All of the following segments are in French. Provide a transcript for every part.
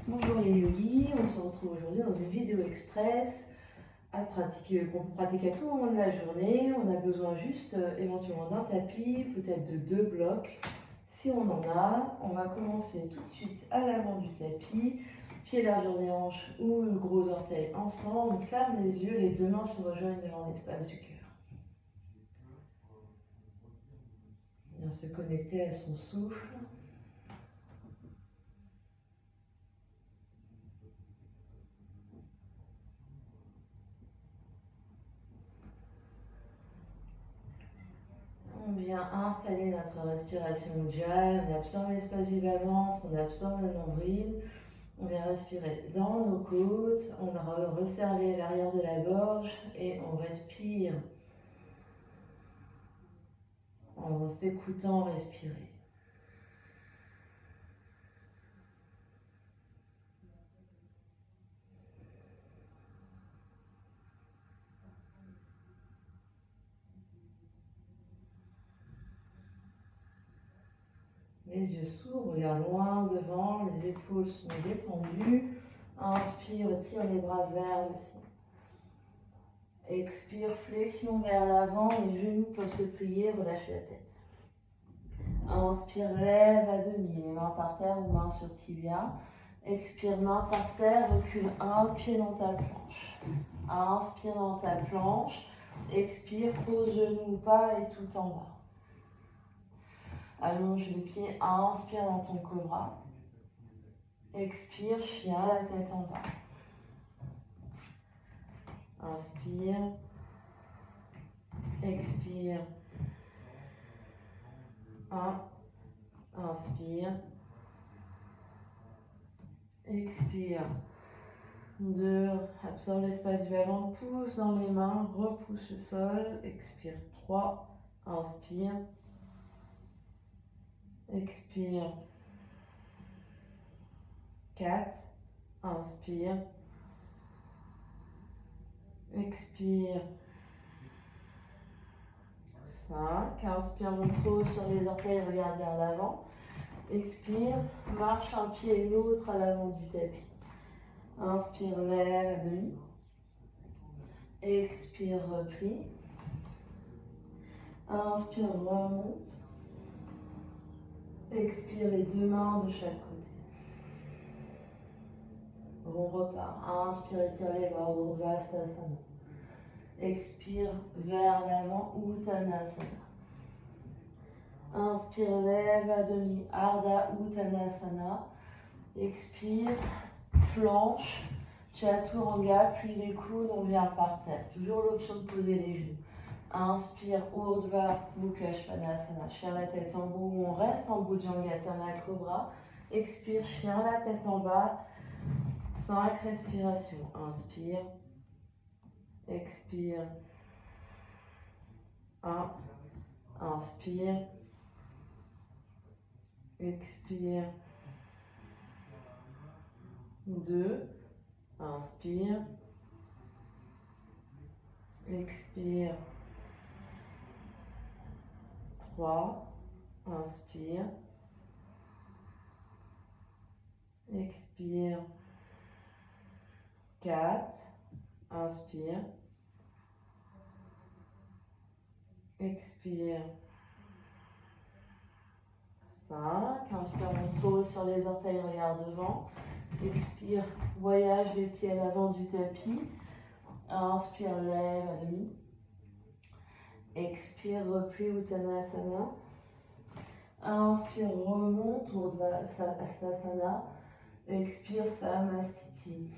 Bonjour les yogis, on se retrouve aujourd'hui dans une vidéo express à pratiquer, qu'on peut pratiquer à tout moment de la journée. On a besoin juste éventuellement d'un tapis, peut-être de 2 blocs. Si on en a, on va commencer tout de suite à l'avant du tapis, pied largeur des hanches ou le gros orteil ensemble. On ferme les yeux, les deux mains se rejoignent devant l'espace du cœur. Bien se connecter à son souffle. On vient installer notre respiration ujjayi, on absorbe l'espace du bas-ventre, on absorbe le nombril, on vient respirer dans nos côtes, on resserre l'arrière de la gorge et on respire en s'écoutant respirer. Les yeux s'ouvrent, regarde loin devant, les épaules sont détendues. Inspire, tire les bras vers le ciel. Expire, flexion vers l'avant, les genoux peuvent se plier, relâche la tête. Inspire, lève à demi, les mains par terre ou mains sur tibia. Expire, main par terre, recule un pied dans ta planche. Inspire dans ta planche. Expire, pose genou pas et tout en bas. Allonge les pieds, inspire dans ton cobra. Expire, chien, la tête en bas. Inspire. Expire. 1. Inspire. Expire. 2. Absorbe l'espace du bas-ventre, pousse dans les mains, repousse le sol. Expire. 3. Inspire. Expire. 4. Inspire. Expire. 5. Inspire, montre sur les orteils, regarde vers l'avant. Expire, marche un pied et l'autre à l'avant du tapis. Inspire, lève à demi. Expire, replie. Inspire, remonte. Expire, les deux mains de chaque côté. On repart. Inspire, étire les bras, Urdhvastasana. Expire, vers l'avant, Uttanasana. Inspire, lève à demi, Ardha Uttanasana. Expire, planche, Chaturanga, puis les coudes, on vient par terre. Toujours l'option de poser les genoux. Inspire, Urdhva Mukha Svanasana. Chien la tête en haut, on reste en Bhujangasana, cobra. Expire, chien la tête en bas. 5 respirations. Inspire. Expire. 1. Inspire. Expire. 2. Inspire. Expire. 3. Inspire. Expire. 4. Inspire. Expire. 5. Inspire, montre sur les orteils, regarde devant. Expire, voyage les pieds à l'avant du tapis. Inspire, lève à demi. Expire, replie Uttanasana. Inspire, remonte, Urdhvastasana. Expire, Samastiti.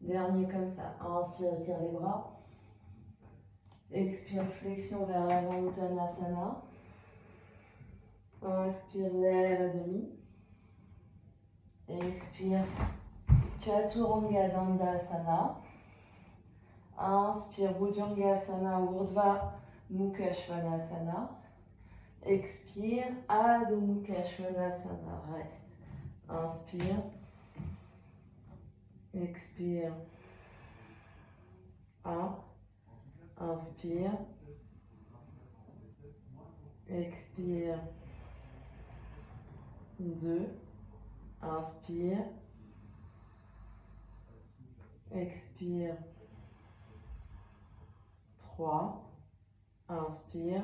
Dernier comme ça. Inspire, étire les bras. Expire, flexion vers l'avant, Uttanasana. Inspire, lève à demi. Expire, Chaturanga Dandasana. Inspire, Bhujangasana, Urdhva Mukha Svanasana. Expire, Adho Mukha Svanasana. Reste. Inspire. Expire. 1. Inspire. Expire. 2. Inspire. Expire. 3. Inspire.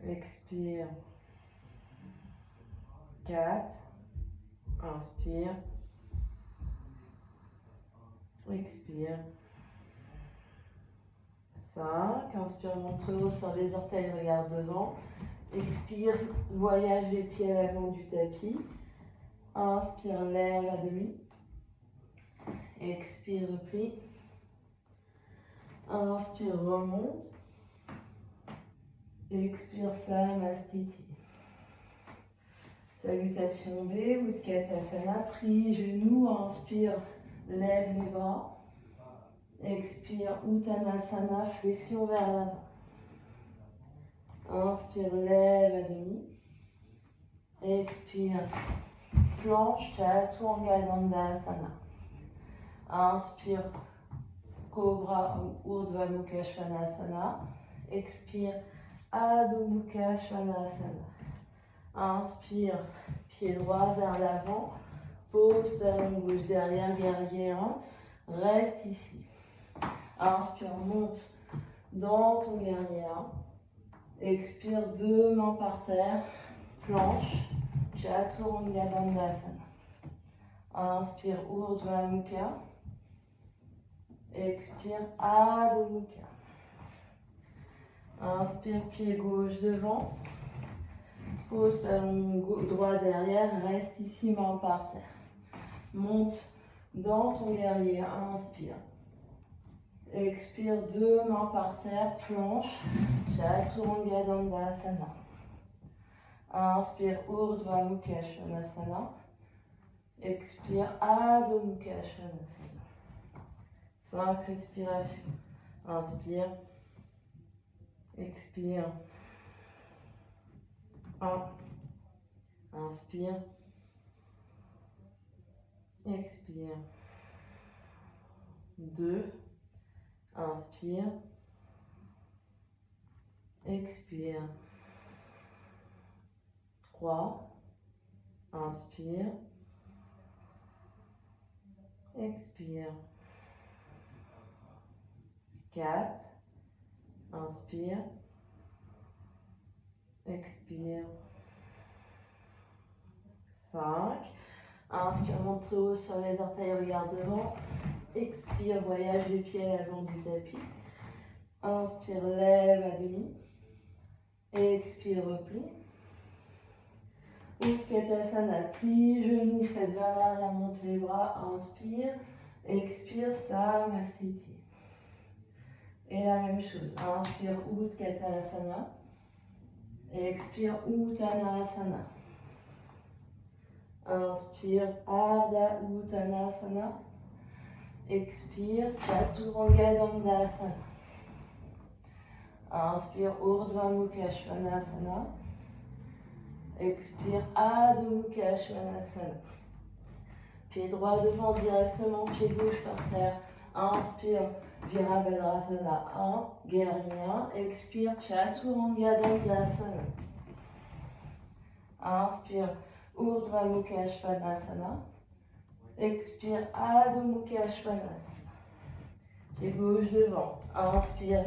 Expire. 4. Inspire. Expire. 5. Inspire, montre haut sur les orteils, regarde devant. Expire, voyage les pieds à l'avant du tapis. Inspire, lève à demi. Expire, replie. Inspire, remonte. Expire, Samastiti. Salutation B, Utkatasana. Plie genoux, inspire, lève les bras. Expire, Uttanasana, flexion vers l'avant. Inspire, lève à demi. Expire, planche, Chaturanga Dandasana. Inspire, Cobra ou Urdhva Mukha Svanasana. Expire, Adho Mukha Svanasana. Inspire, pied droit vers l'avant. Pose talon gauche derrière, guerrier 1. Reste ici. Inspire, monte dans ton guerrier 1. Expire, 2 mains par terre. Planche, Chaturanga Dandasana. Inspire, Urdhva Mukha. Expire, Adho Mukha. Inspire, pied gauche devant. Pose talon droit derrière. Reste ici, main par terre. Monte dans ton guerrier. Inspire. Expire, 2 mains par terre. Planche, Chaturanga Dandasana. Inspire, Urdhva Mukha Svanasana. Expire, Adho Mukha Svanasana. 5 respirations. Inspire. Expire. 1. Inspire. Expire. 2. Inspire. Expire. 3. Inspire. Expire. 4. Inspire. Expire. 5. Inspire, monte très haut sur les orteils, regarde devant. Expire, voyage les pieds à l'avant du tapis. Inspire, lève à demi. Expire, replie. Utkatasana, plie, genoux, fesses vers l'arrière, monte les bras. Inspire. Expire, Samastiti. Et la même chose. Inspire, Utkatasana. Expire, Uttanasana. Inspire, Ardha Uttanasana. Expire, Chaturanga Dandasana. Inspire, Urdhva Mukha Svanasana. Expire, Adho Mukha Svanasana. Pied droit devant directement, pied gauche par terre. Inspire, Virabhadrasana 1, guerrier 1. Expire, Chaturanga Dandasana. Inspire, Urdhva Mukha Svanasana. Expire, Adho Mukha Svanasana. Pied gauche devant. Inspire,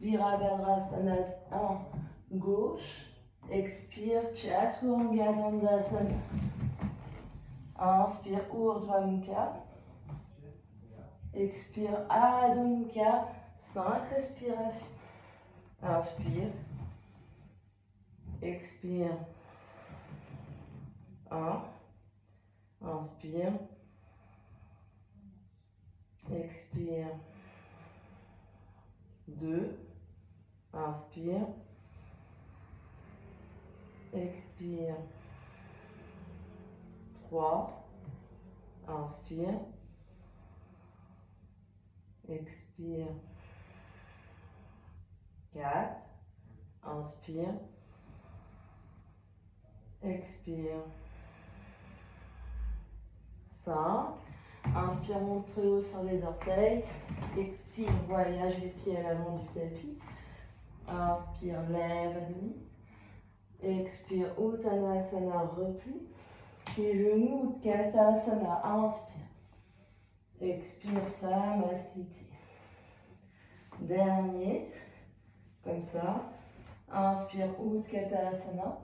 Virabhadrasana 1, gauche. Expire, Chaturanga Dandasana. Inspire, Urdhva Mukha. Expire, Adho Mukha. 5 respirations. Inspire. Expire. 1. Inspire. Expire. 2. Inspire. Expire. 3. Inspire. Expire. 4. Inspire. Expire. 5. Inspire, monte très haut sur les orteils. Expire, voyage les pieds à l'avant du tapis. Inspire, lève à demi. Expire, Uttanasana, repli. Puis genou, Utkatasana, inspire. Expire, Samastiti. Dernier, comme ça. Inspire, Utkatasana.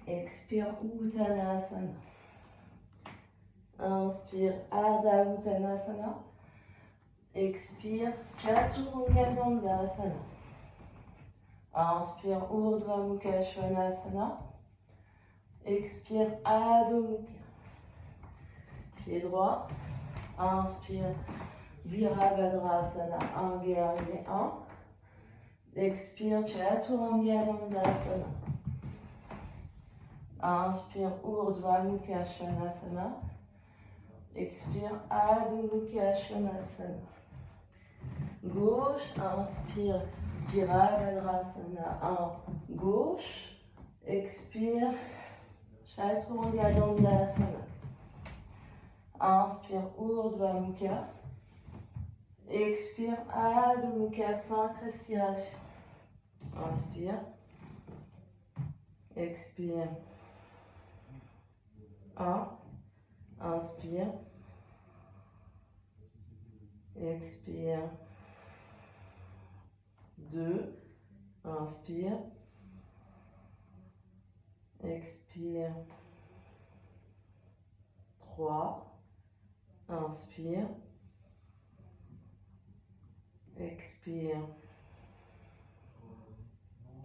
Expire, Uttanasana. Inspire, Ardha Uttanasana. Expire, Chaturanga Dandasana. Inspire, Urdhva Mukha Svanasana. Expire, Adho Mukha. Pied droit. Inspire, Virabhadrasana, un guerrier, un. Expire, Chaturanga Dandasana. Inspire, Urdhva Mukha Svanasana. Expire, Adho Mukha Svanasana. Gauche, inspire, Virabhadrasana, 1, gauche. Expire, Chaturanga Dandasana. Inspire, Urdhva Mukha. Expire, Adho Mukha, 5 respirations. Inspire. Expire. 1. Inspire. Expire. 2. Inspire. Expire. 3. Inspire. Expire.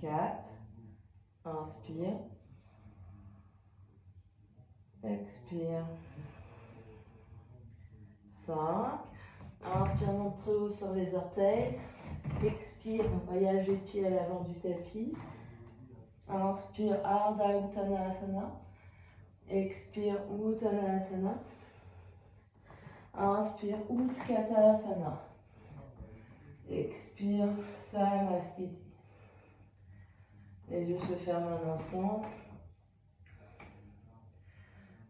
4. Inspire. Expire. 5. Inspire, monte très haut sur les orteils. Expire, voyage les pieds à l'avant du tapis. Inspire, Ardha Uttanasana. Expire, Uttanasana. Inspire, Utkatasana. Expire, Samastiti. Les yeux se ferment un instant.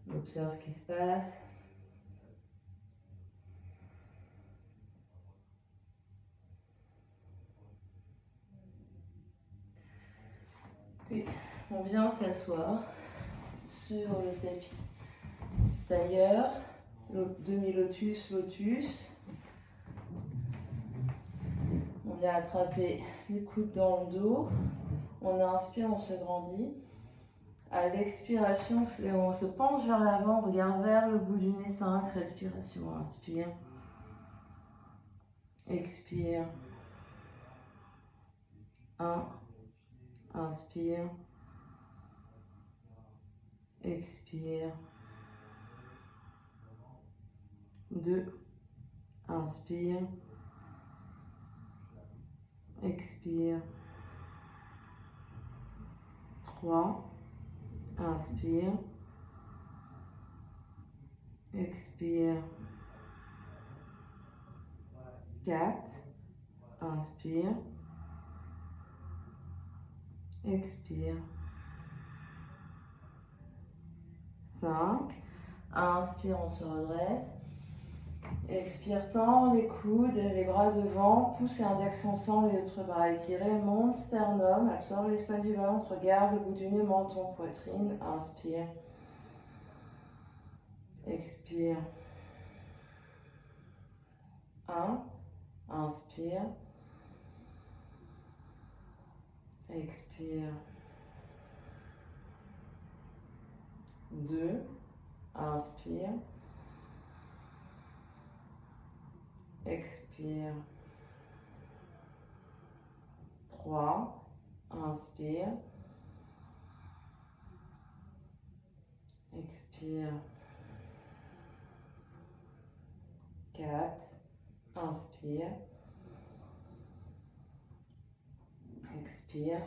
On observe ce qui se passe. Puis, on vient s'asseoir sur le tapis. Tailleur, demi-lotus, lotus. On vient attraper les coudes dans le dos. On inspire, on se grandit. À l'expiration, on se penche vers l'avant, on regarde vers le bout du nez. 5 respirations. Inspire. Expire. 1. Inspire. Expire. 2. Inspire. Expire. 3. Inspire. Expire. 4. Inspire. Expire. 5. Inspire, on se redresse. Expire, tend les coudes, les bras devant, pouce et index ensemble, les autres bras étirés, monte, sternum, absorbe l'espace du ventre, regarde le bout du nez, menton, poitrine, inspire. Expire. 1. Inspire. Expire. 2. Inspire. Expire. 3. Inspire. Expire. 4. Inspire. Expire.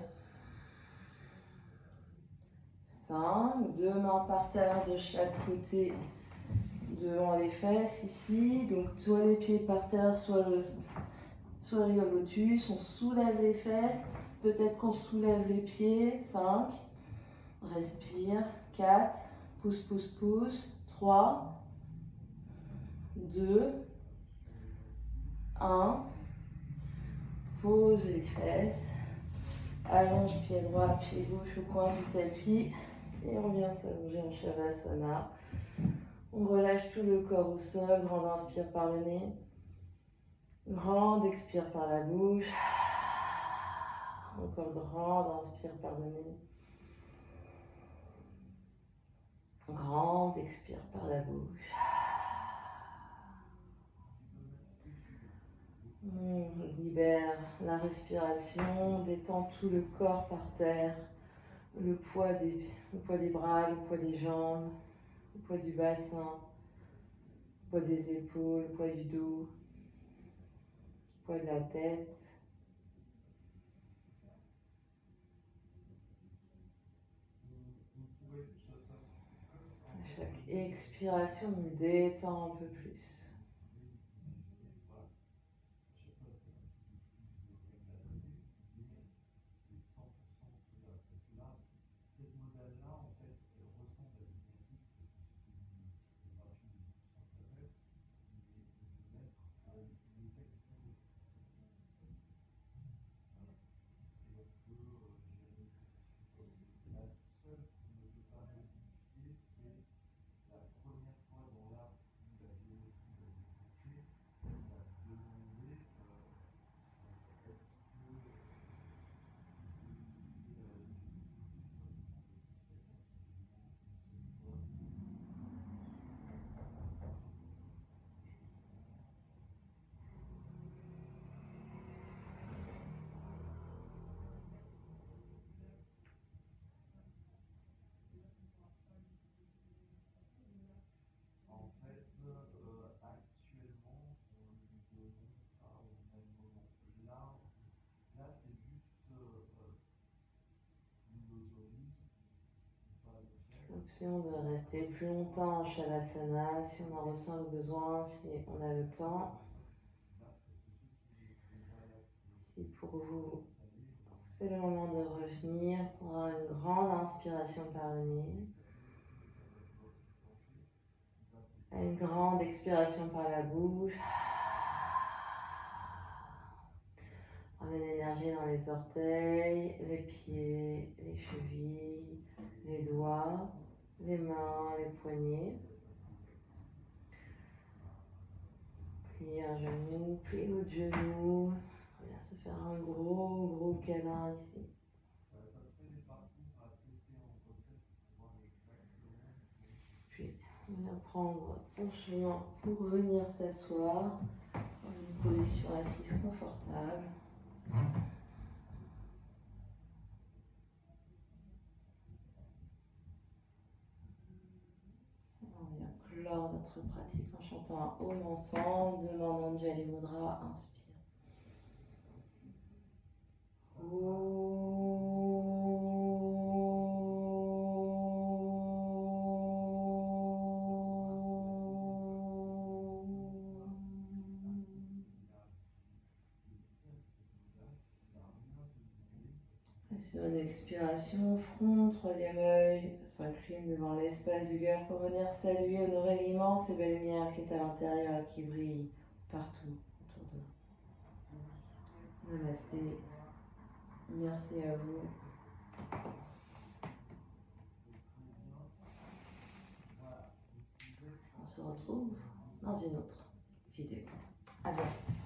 5. 2 mains par terre de chaque côté devant les fesses ici. Donc soit les pieds par terre, soit le lotus. On soulève les fesses. Peut-être qu'on soulève les pieds. 5. Respire. 4. Pousse, pousse, pousse. 3. 2. 1. Pose les fesses. Allonge pied droit, pied gauche au coin du tapis. Et on vient s'allonger en Shavasana. On relâche tout le corps au sol. Grande inspire par le nez. Grande expire par la bouche. Encore grande inspire par le nez. Grande expire par la bouche. On libère la respiration, détend tout le corps par terre. Le poids des bras, le poids des jambes, le poids du bassin, le poids des épaules, le poids du dos, le poids de la tête. À chaque expiration, on détend un peu plus. L'option de rester plus longtemps en Shavasana si on en ressent le besoin, si on a le temps. Si pour vous, c'est le moment de revenir, prendre une grande inspiration par le nez. Une grande expiration par la bouche. Ramène l'énergie dans les orteils, les pieds, les chevilles, les doigts, les mains, les poignets. Plie un genou, plie l'autre genou. On vient se faire un gros câlin ici. Puis on vient prendre son chemin pour venir s'asseoir dans une position assise confortable. On vient clore notre pratique en chantant un Om ensemble, demandant Anjali Mudra, inspire. Sur une expiration, front, troisième œil, s'incline devant l'espace du cœur pour venir saluer, honorer l'immense et belle lumière qui est à l'intérieur et qui brille partout autour de nous. Namasté. Merci à vous. On se retrouve dans une autre vidéo. À bientôt.